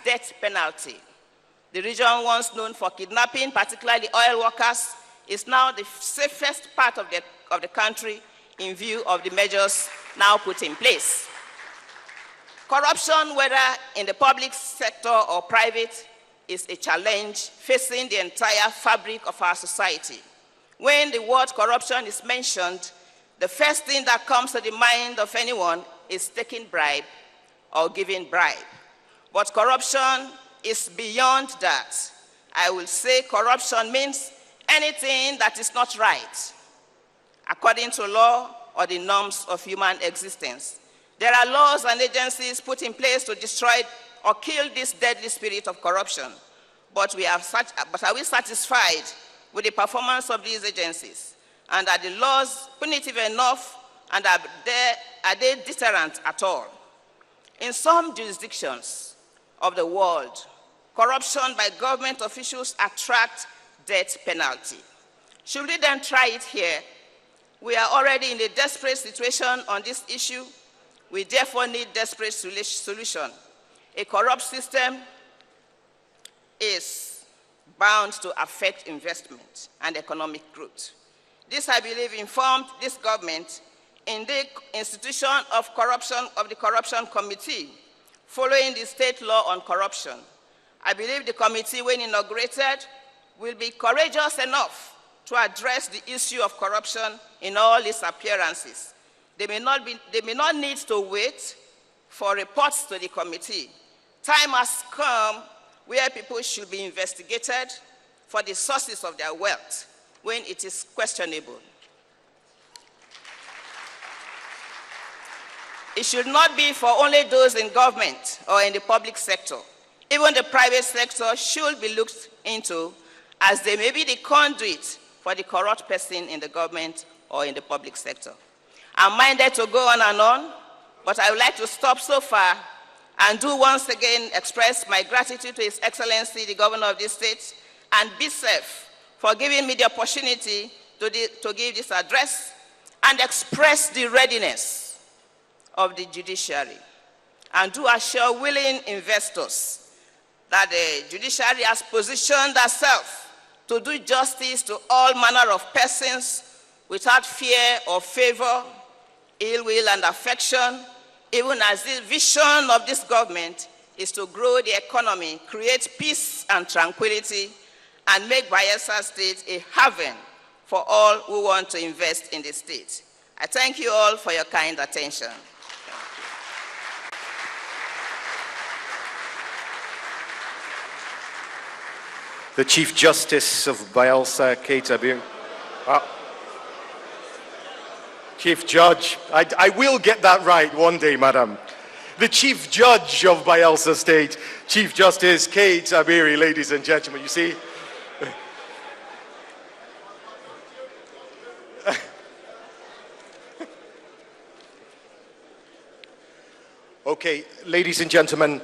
death penalty. The region once known for kidnapping, particularly oil workers, is now the safest part of the country in view of the measures now put in place. Corruption, whether in the public sector or private, is a challenge facing the entire fabric of our society. When the word corruption is mentioned, the first thing that comes to the mind of anyone is taking bribe or giving bribe. But corruption is beyond that. I will say corruption means anything that is not right, according to law or the norms of human existence. There are laws and agencies put in place to destroy or kill this deadly spirit of corruption. But are we satisfied with the performance of these agencies? And are the laws punitive enough, and are they deterrent at all? In some jurisdictions of the world, corruption by government officials attracts death penalty. Should we then try it here? We are already in a desperate situation on this issue. We therefore need desperate solution. A corrupt system is bound to affect investment and economic growth. This, I believe, informed this government in the institution of the Corruption Committee, following the state law on corruption. I believe the committee, when inaugurated, will be courageous enough to address the issue of corruption in all its appearances. They may not need to wait for reports to the committee. Time has come where people should be investigated for the sources of their wealth when it is questionable. It should not be for only those in government or in the public sector. Even the private sector should be looked into, as they may be the conduit for the corrupt person in the government or in the public sector. I'm minded to go on and on, but I would like to stop so far and do once again express my gratitude to His Excellency, the Governor of this state, and BSEF for giving me the opportunity to give this address and express the readiness of the judiciary, and to assure willing investors that the judiciary has positioned herself to do justice to all manner of persons without fear or favor, ill will and affection, even as the vision of this government is to grow the economy, create peace and tranquility, and make Bayelsa State a haven for all who want to invest in the state. I thank you all for your kind attention. The Chief Justice of Bayelsa, Kate Abir. Chief Judge, I will get that right one day, Madam. The Chief Judge of Bayelsa State, Chief Justice Kate Abiri, ladies and gentlemen. You see, okay, ladies and gentlemen,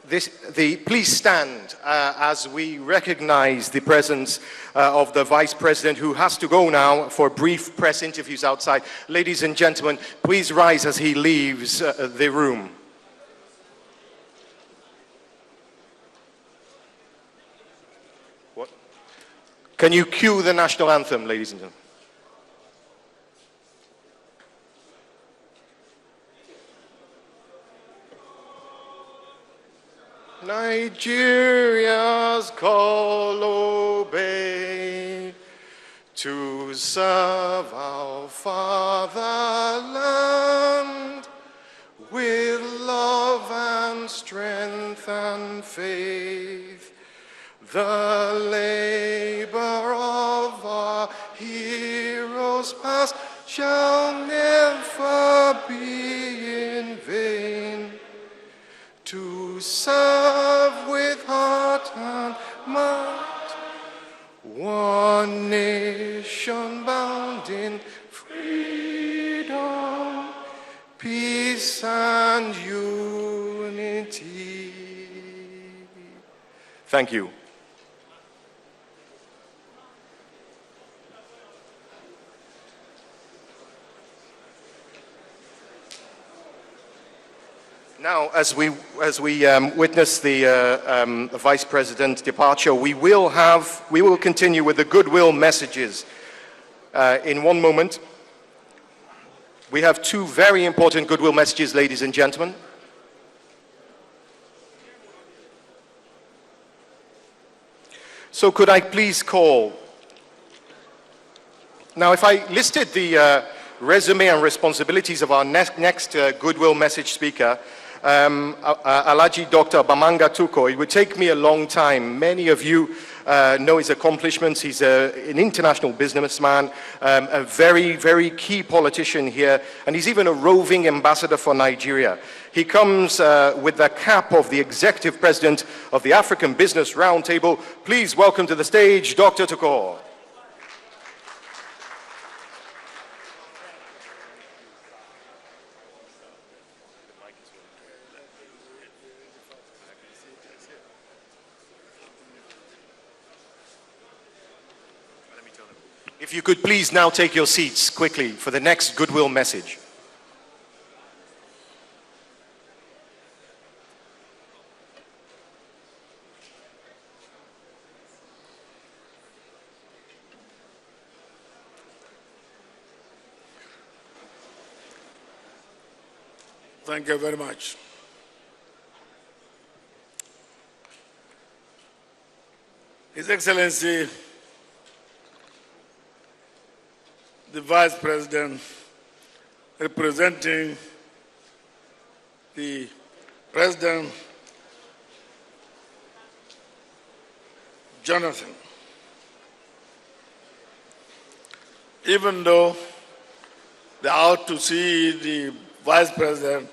please stand as we recognize the presence of the Vice President, who has to go now for brief press interviews outside. Ladies and gentlemen, please rise as he leaves the room. What? Can you cue the national anthem, ladies and gentlemen? Nigeria's call obey to serve our fatherland with love and strength and faith. The labor of our heroes past shall never be in vain. To serve with heart and might, one nation bound in freedom, peace and unity. Thank you. Now, as we witness the Vice President's departure, we will continue with the goodwill messages. In one moment, we have two very important goodwill messages, ladies and gentlemen. So could I please call? Now, if I listed the resume and responsibilities of our next goodwill message speaker, Alhaji Dr. Bamanga Tuko, it would take me a long time. Many of you know his accomplishments. He's an international businessman, a very, very key politician here, and he's even a roving ambassador for Nigeria. He comes with the cap of the executive president of the African Business Roundtable. Please welcome to the stage, Dr. Tuko. If you could please now take your seats quickly for the next goodwill message. Thank you very much. His Excellency, the Vice President, representing the President, Jonathan. Even though they are out to see the Vice President,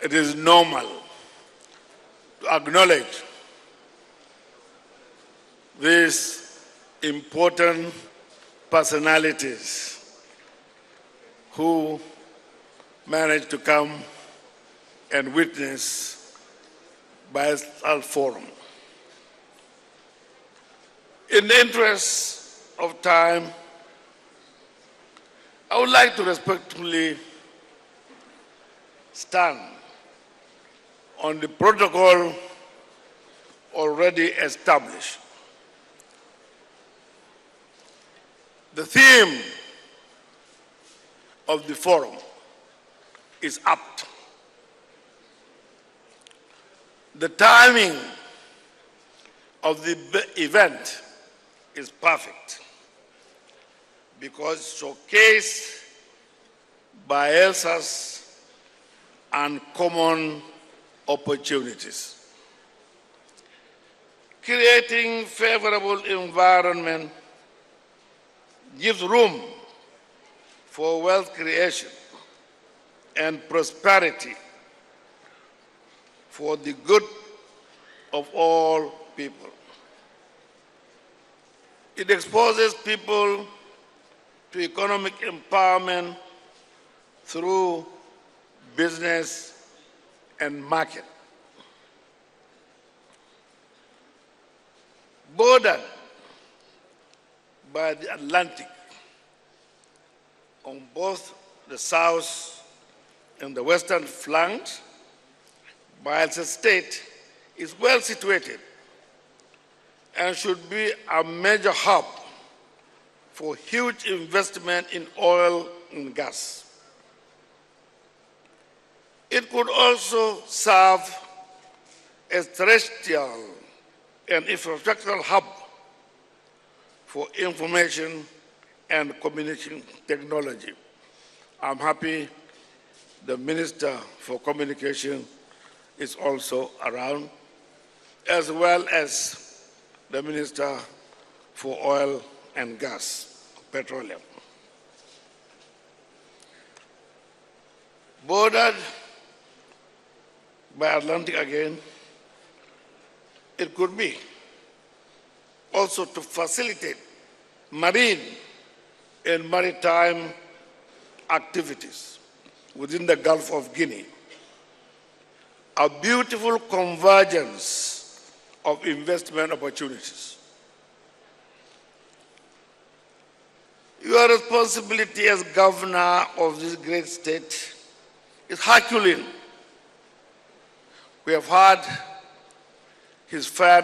it is normal to acknowledge these important personalities who managed to come and witness Bayelsa Forum. In the interest of time, I would like to respectfully stand on the protocol already established. The theme of the forum is apt. The timing of the event is perfect because it showcases Bayelsa's uncommon opportunities. Creating favorable environment gives room for wealth creation and prosperity for the good of all people. It exposes people to economic empowerment through business and market. Bordered by the Atlantic on both the south and the western flanks, Bayelsa State is well situated and should be a major hub for huge investment in oil and gas. It could also serve as terrestrial and infrastructural hub for information and communication technology. I'm happy the Minister for Communication is also around, as well as the Minister for Oil and Gas, Petroleum. Bordered by Atlantic again, it could be also to facilitate marine and maritime activities within the Gulf of Guinea. A beautiful convergence of investment opportunities. Your responsibility as governor of this great state is Herculean. We have had his fair